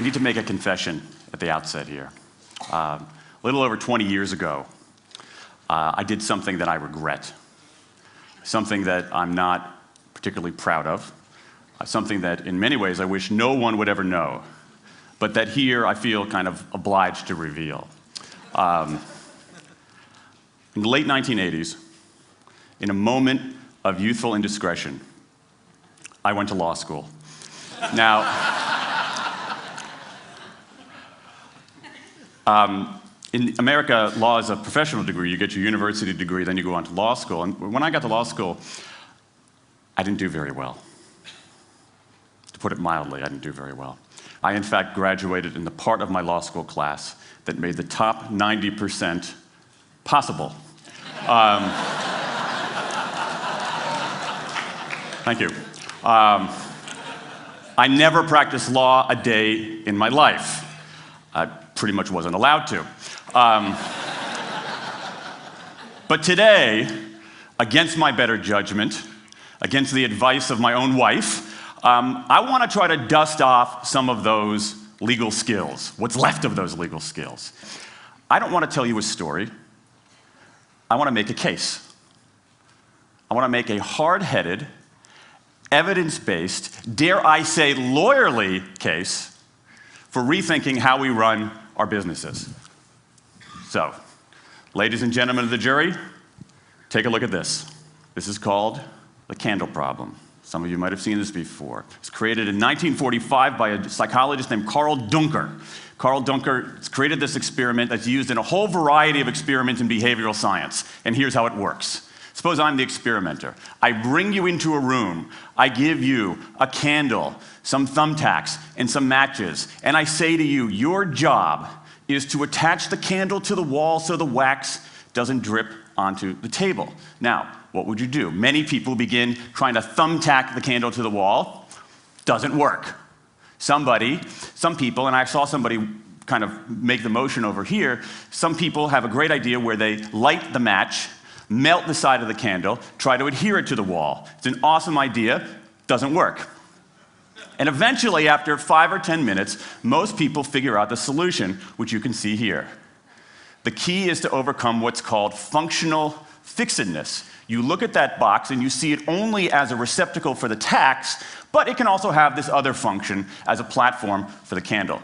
need to make a confession at the outset here. A little over 20 years ago, I did something that I regret, something that I'm not particularly proud of, something that in many ways I wish no one would ever know, but that here I feel kind of obliged to reveal. In the late 1980s, in a moment of youthful indiscretion, I went to law school. Now, in America, law is a professional degree. You get your university degree, then you go on to law school. And when I got to law school, I didn't do very well. To put it mildly, I didn't do very well. I, in fact, graduated in the part of my law school class that made the top 90% possible. Thank you. I never practiced law a day in my life. I pretty much wasn't allowed to. But today, against my better judgment, against the advice of my own wife, I want to try to dust off some of those legal skills, what's left of those legal skills. I don't want to tell you a story. I want to make a case. I want to make a hard-headed, evidence-based, dare I say lawyerly case for rethinking how we run our businesses. So, ladies and gentlemen of the jury, take a look at this. This is called the candle problem. Some of you might have seen this before. It was created in 1945 by a psychologist named Carl Duncker. Carl Duncker created this experiment that's used in a whole variety of experiments in behavioral science. And here's how it works. Suppose I'm the experimenter. I bring you into a room. I give you a candle, some thumbtacks, and some matches. And I say to you, your job is to attach the candle to the wall so the wax doesn't drip onto the table. Now, what would you do? Many people begin trying to thumbtack the candle to the wall. Doesn't work. Some people, and I saw somebody kind of make the motion over here, some people have a great idea where they light the match, melt the side of the candle, try to adhere it to the wall. It's an awesome idea. Doesn't work. And eventually, after 5 or 10 minutes, most people figure out the solution, which you can see here. The key is to overcome what's called functional fixedness. You look at that box and you see it only as a receptacle for the tacks, but it can also have this other function as a platform for the candle.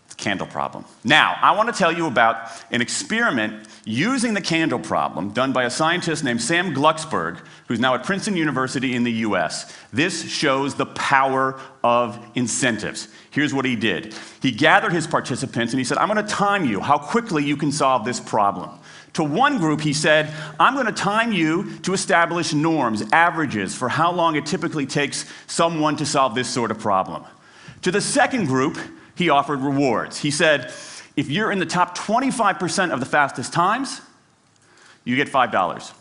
The candle problem. Now, I want to tell you about an experiment using the candle problem done by a scientist named Sam Glucksberg, who's now at Princeton University in the US. This shows the power of incentives. Here's what he did. He gathered his participants and he said, I'm going to time you how quickly you can solve this problem. To one group, he said, I'm going to time you to establish norms, averages, for how long it typically takes someone to solve this sort of problem. To the second group, he offered rewards. He said, if you're in the top 25% of the fastest times, you get $5.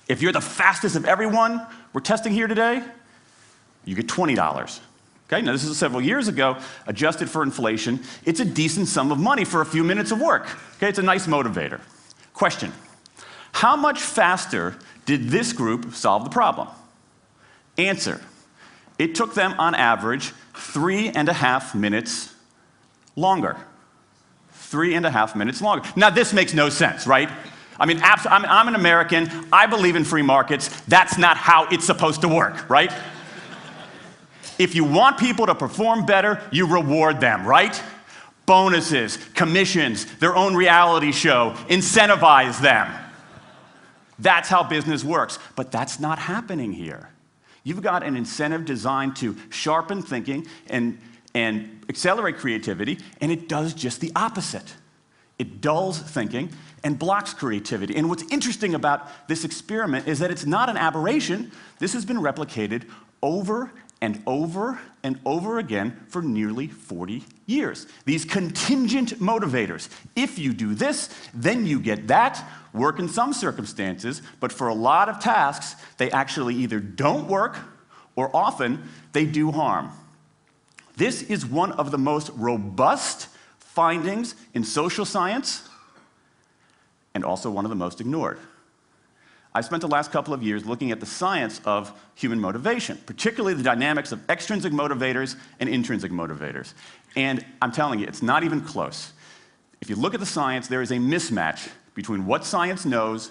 If you're the fastest of everyone we're testing here today, you get $20. Okay, now this is several years ago, adjusted for inflation. It's a decent sum of money for a few minutes of work. Okay, it's a nice motivator. Question, how much faster did this group solve the problem? Answer, it took them on average 3.5 minutes longer. 3.5 minutes longer. Now this makes no sense, right? I mean, I'm an American, I believe in free markets, that's not how it's supposed to work, right? If you want people to perform better, you reward them, right? Bonuses, commissions, their own reality show, incentivize them. That's how business works, but that's not happening here. You've got an incentive designed to sharpen thinking and accelerate creativity, and it does just the opposite. It dulls thinking and blocks creativity. And what's interesting about this experiment is that it's not an aberration. This has been replicated over and over and over again for nearly 40 years. These contingent motivators. If you do this, then you get that, work in some circumstances, but for a lot of tasks, they actually either don't work or often they do harm. This is one of the most robust findings in social science and also one of the most ignored. I spent the last couple of years looking at the science of human motivation, particularly the dynamics of extrinsic motivators and intrinsic motivators. And I'm telling you, it's not even close. If you look at the science, there is a mismatch between what science knows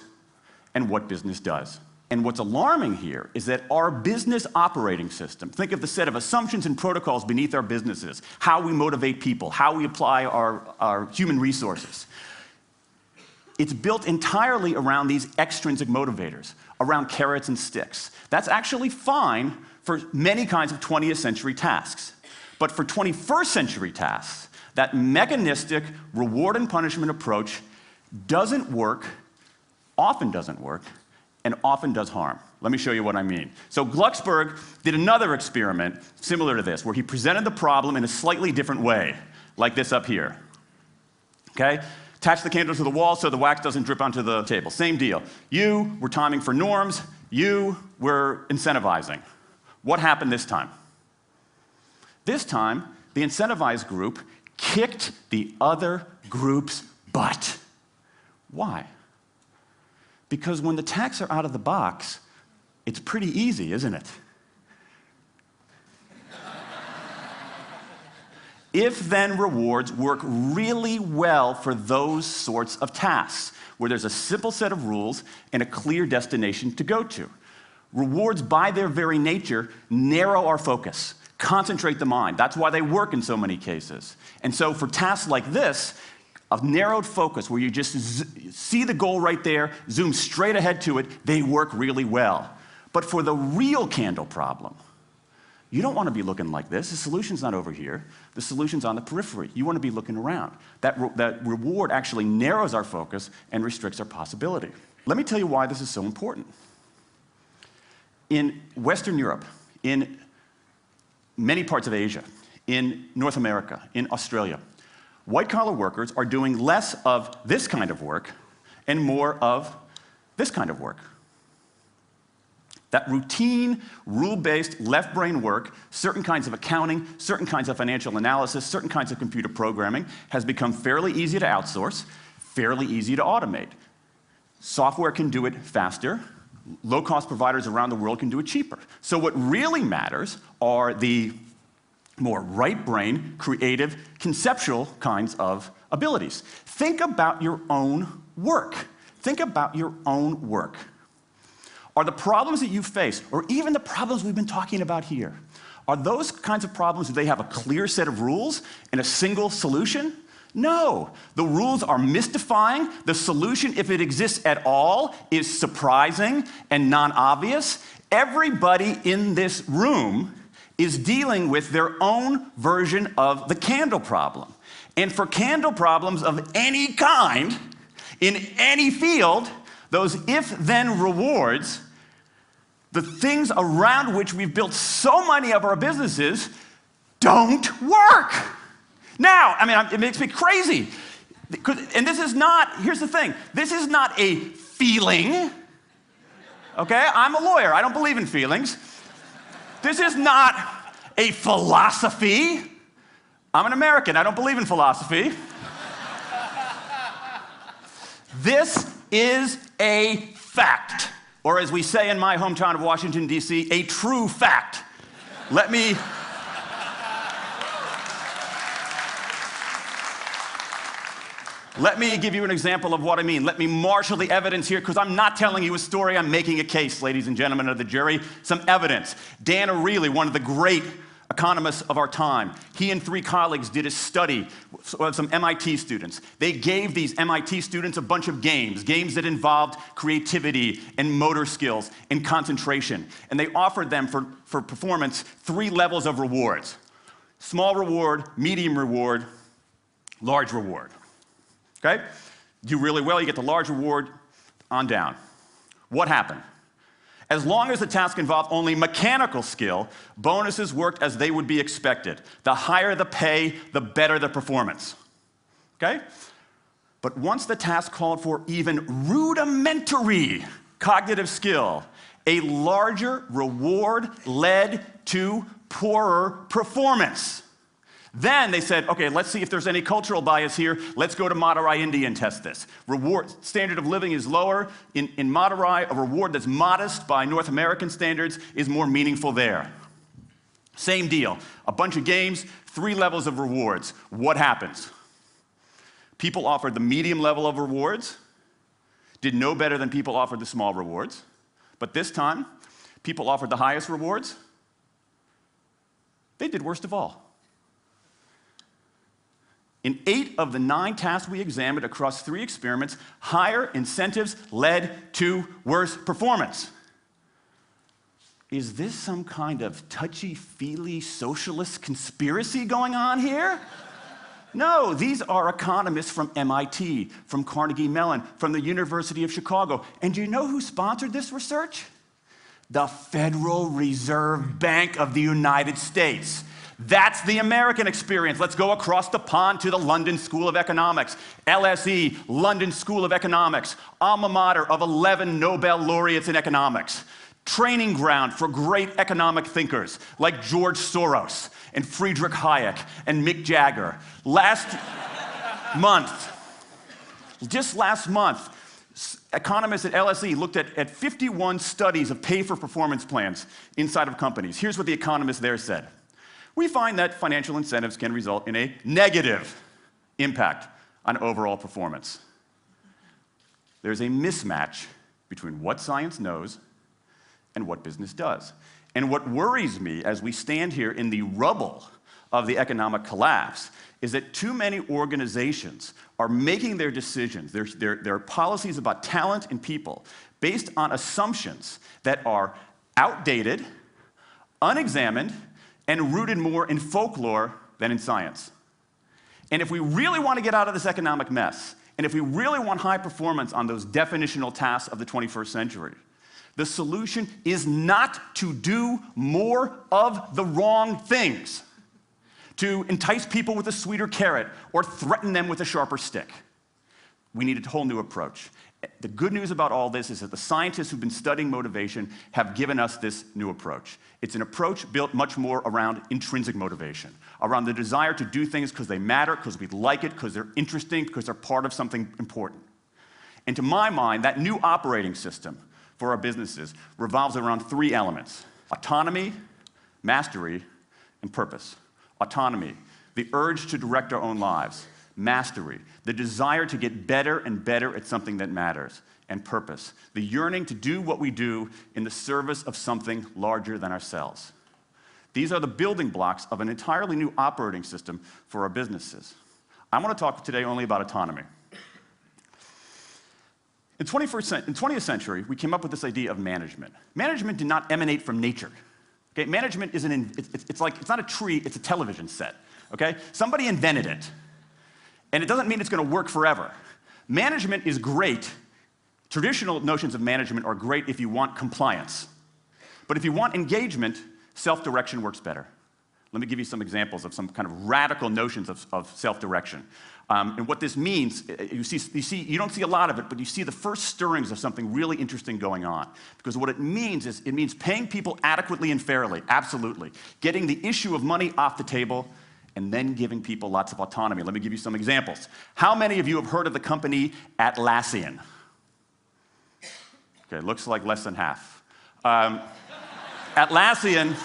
and what business does. And what's alarming here is that our business operating system, think of the set of assumptions and protocols beneath our businesses, how we motivate people, how we apply our human resources. It's built entirely around these extrinsic motivators, around carrots and sticks. That's actually fine for many kinds of 20th century tasks. But for 21st century tasks, that mechanistic reward and punishment approach doesn't work, often doesn't work, and often does harm. Let me show you what I mean. So Glucksberg did another experiment similar to this, where he presented the problem in a slightly different way, like this up here. Okay? Attach the candle to the wall so the wax doesn't drip onto the table. Same deal. You were timing for norms. You were incentivizing. What happened this time? This time, the incentivized group kicked the other group's butt. Why? Because when the tacks are out of the box, it's pretty easy, isn't it? If-then rewards work really well for those sorts of tasks, where there's a simple set of rules and a clear destination to go to. Rewards, by their very nature, narrow our focus, concentrate the mind. That's why they work in so many cases. And so for tasks like this, a narrowed focus where you just see the goal right there, zoom straight ahead to it, they work really well. But for the real candle problem, you don't want to be looking like this. The solution's not over here. The solution's on the periphery. You want to be looking around. That reward actually narrows our focus and restricts our possibility. Let me tell you why this is so important. In Western Europe, in many parts of Asia, in North America, in Australia, white-collar workers are doing less of this kind of work and more of this kind of work. That routine, rule-based, left-brain work, certain kinds of accounting, certain kinds of financial analysis, certain kinds of computer programming, has become fairly easy to outsource, fairly easy to automate. Software can do it faster. Low-cost providers around the world can do it cheaper. So what really matters are the more right-brain, creative, conceptual kinds of abilities. Think about your own work. Think about your own work. Are the problems that you face, or even the problems we've been talking about here, are those kinds of problems, do they have a clear set of rules and a single solution? No. The rules are mystifying. The solution, if it exists at all, is surprising and non-obvious. Everybody in this room is dealing with their own version of the candle problem. And for candle problems of any kind, in any field, those if-then rewards, the things around which we've built so many of our businesses, don't work. Now, I mean, it makes me crazy. And this is not, here's the thing, this is not a feeling, okay? I'm a lawyer, I don't believe in feelings. This is not a philosophy. I'm an American, I don't believe in philosophy. This is a fact, or as we say in my hometown of Washington, D.C., a true fact. Let me give you an example of what I mean. Let me marshal the evidence here, because I'm not telling you a story, I'm making a case, ladies and gentlemen of the jury. Some evidence. Dan Ariely, one of the great economists of our time, he and 3 colleagues did a study of some MIT students. They gave these MIT students a bunch of games that involved creativity and motor skills and concentration. And they offered them for performance 3 levels of rewards. Small reward, medium reward, large reward. Okay? Do really well, you get the large reward, on down. What happened? As long as the task involved only mechanical skill, bonuses worked as they would be expected. The higher the pay, the better the performance. Okay? But once the task called for even rudimentary cognitive skill, a larger reward led to poorer performance. Then they said, okay, let's see if there's any cultural bias here. Let's go to Madurai, India and test this. Standard of living is lower. In Madurai, a reward that's modest by North American standards is more meaningful there. Same deal. A bunch of games, 3 levels of rewards. What happens? People offered the medium level of rewards, did no better than people offered the small rewards. But this time, people offered the highest rewards. They did worst of all. In 8 of the 9 tasks we examined across 3 experiments, higher incentives led to worse performance. Is this some kind of touchy-feely socialist conspiracy going on here? No, these are economists from MIT, from Carnegie Mellon, from the University of Chicago. And do you know who sponsored this research? The Federal Reserve Bank of the United States. That's the American experience. Let's go across the pond to the London School of Economics. LSE, London School of Economics, alma mater of 11 Nobel laureates in economics. Training ground for great economic thinkers like George Soros and Friedrich Hayek and Mick Jagger. Just last month, economists at LSE looked at 51 studies of pay-for-performance plans inside of companies. Here's what the economists there said. We find that financial incentives can result in a negative impact on overall performance. There's a mismatch between what science knows and what business does. And what worries me as we stand here in the rubble of the economic collapse is that too many organizations are making their decisions, their policies about talent and people, based on assumptions that are outdated, unexamined, and rooted more in folklore than in science. And if we really want to get out of this economic mess, and if we really want high performance on those definitional tasks of the 21st century, the solution is not to do more of the wrong things, to entice people with a sweeter carrot or threaten them with a sharper stick. We need a whole new approach. The good news about all this is that the scientists who've been studying motivation have given us this new approach. It's an approach built much more around intrinsic motivation, around the desire to do things because they matter, because we like it, because they're interesting, because they're part of something important. And to my mind, that new operating system for our businesses revolves around 3 elements: autonomy, mastery, and purpose. Autonomy, the urge to direct our own lives. Mastery, the desire to get better and better at something that matters. And purpose, the yearning to do what we do in the service of something larger than ourselves. These are the building blocks of an entirely new operating system for our businesses. I want to talk today only about autonomy. In the 20th century, we came up with this idea of management. Management did not emanate from nature. Okay? Management isn't, it's not a tree, it's a television set. Okay? Somebody invented it. And it doesn't mean it's going to work forever. Management is great. Traditional notions of management are great if you want compliance. But if you want engagement, self-direction works better. Let me give you some examples of some kind of radical notions of self-direction. And what this means, you don't see a lot of it, but you see the first stirrings of something really interesting going on. Because what it means is, it means paying people adequately and fairly, absolutely. Getting the issue of money off the table, and then giving people lots of autonomy. Let me give you some examples. How many of you have heard of the company Atlassian? Okay, looks like less than half. Atlassian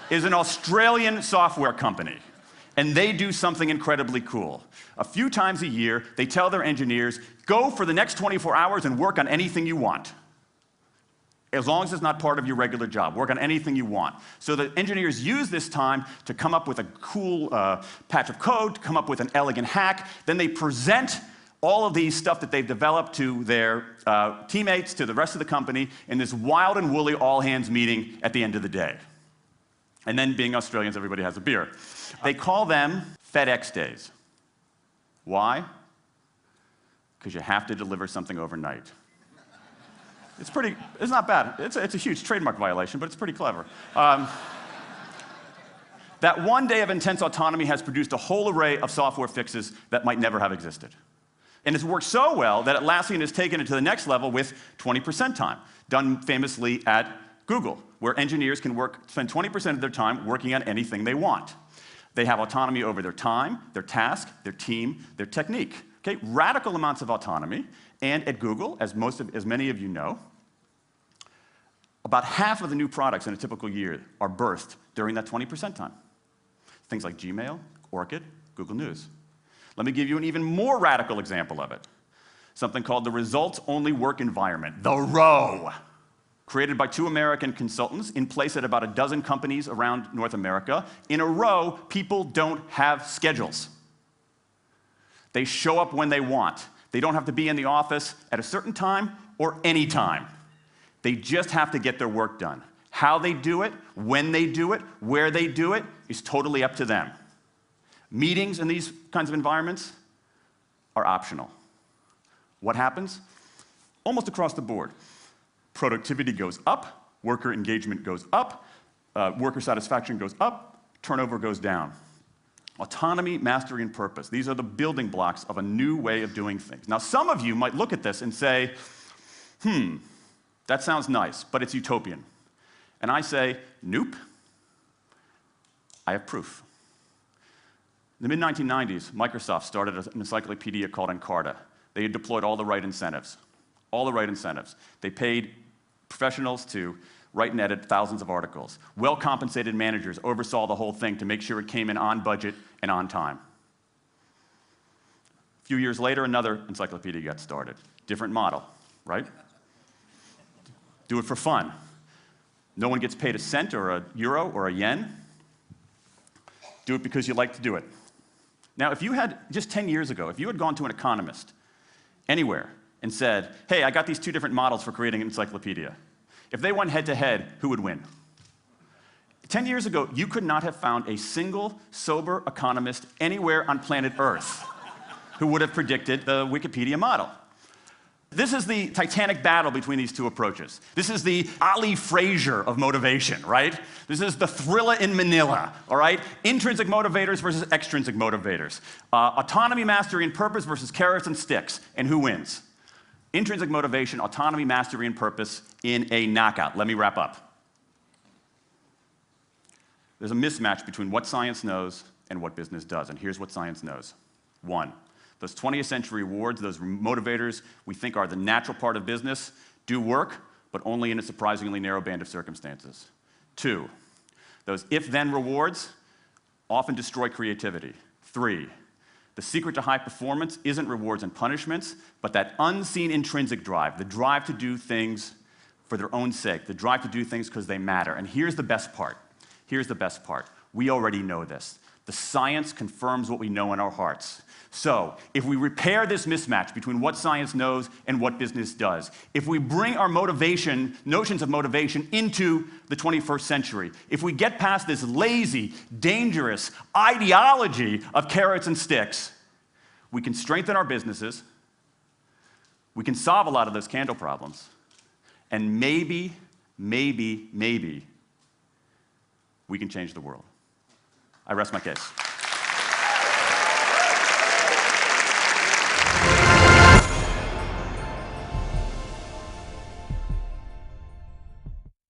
is an Australian software company, and they do something incredibly cool. A few times a year, they tell their engineers, go for the next 24 hours and work on anything you want. As long as it's not part of your regular job. Work on anything you want. So the engineers use this time to come up with a cool patch of code, to come up with an elegant hack. Then they present all of these stuff that they've developed to their teammates, to the rest of the company, in this wild and woolly all-hands meeting at the end of the day. And then, being Australians, everybody has a beer. They call them FedEx days. Why? Because you have to deliver something overnight. It's not bad. It's a huge trademark violation, but it's pretty clever. That one day of intense autonomy has produced a whole array of software fixes that might never have existed. And it's worked so well that Atlassian has taken it to the next level with 20% time, done famously at Google, where engineers can spend 20% of their time working on anything they want. They have autonomy over their time, their task, their team, their technique. Okay? Radical amounts of autonomy. And at Google, as many of you know, about half of the new products in a typical year are birthed during that 20% time. Things like Gmail, Orkut, Google News. Let me give you an even more radical example of it. Something called the results-only work environment, the ROWE, created by 2 American consultants in place at about a dozen companies around North America. In a row, people don't have schedules. They show up when they want. They don't have to be in the office at a certain time or any time. They just have to get their work done. How they do it, when they do it, where they do it, is totally up to them. Meetings in these kinds of environments are optional. What happens? Almost across the board. Productivity goes up, worker engagement goes up, worker satisfaction goes up, turnover goes down. Autonomy, mastery, and purpose. These are the building blocks of a new way of doing things. Now, some of you might look at this and say, that sounds nice, but it's utopian. And I say, nope. I have proof. In the mid-1990s, Microsoft started an encyclopedia called Encarta. They had deployed all the right incentives. All the right incentives. They paid professionals to write and edit thousands of articles. Well-compensated managers oversaw the whole thing to make sure it came in on budget and on time. A few years later, another encyclopedia got started. Different model, right? Do it for fun. No one gets paid a cent or a euro or a yen. Do it because you like to do it. Now, if you had, just 10 years ago, if you had gone to an economist anywhere and said, hey, I got these 2 different models for creating an encyclopedia. If they went head-to-head, who would win? 10 years ago, you could not have found a single sober economist anywhere on planet Earth who would have predicted the Wikipedia model. This is the titanic battle between these 2 approaches. This is the Ali Frazier of motivation, right? This is the Thrilla in Manila, all right? Intrinsic motivators versus extrinsic motivators. Autonomy, mastery, and purpose versus carrots and sticks. And who wins? Intrinsic motivation, autonomy, mastery, and purpose in a knockout. Let me wrap up. There's a mismatch between what science knows and what business does, and here's what science knows. 1, those 20th century rewards, those motivators we think are the natural part of business, do work, but only in a surprisingly narrow band of circumstances. 2, those if-then rewards often destroy creativity. 3, the secret to high performance isn't rewards and punishments, but that unseen intrinsic drive, the drive to do things for their own sake, the drive to do things because they matter. And here's the best part. Here's the best part. We already know this. The science confirms what we know in our hearts. So, if we repair this mismatch between what science knows and what business does, if we bring our motivation, notions of motivation, into the 21st century, if we get past this lazy, dangerous ideology of carrots and sticks, we can strengthen our businesses, we can solve a lot of those candle problems, and maybe, we can change the world. I rest my case.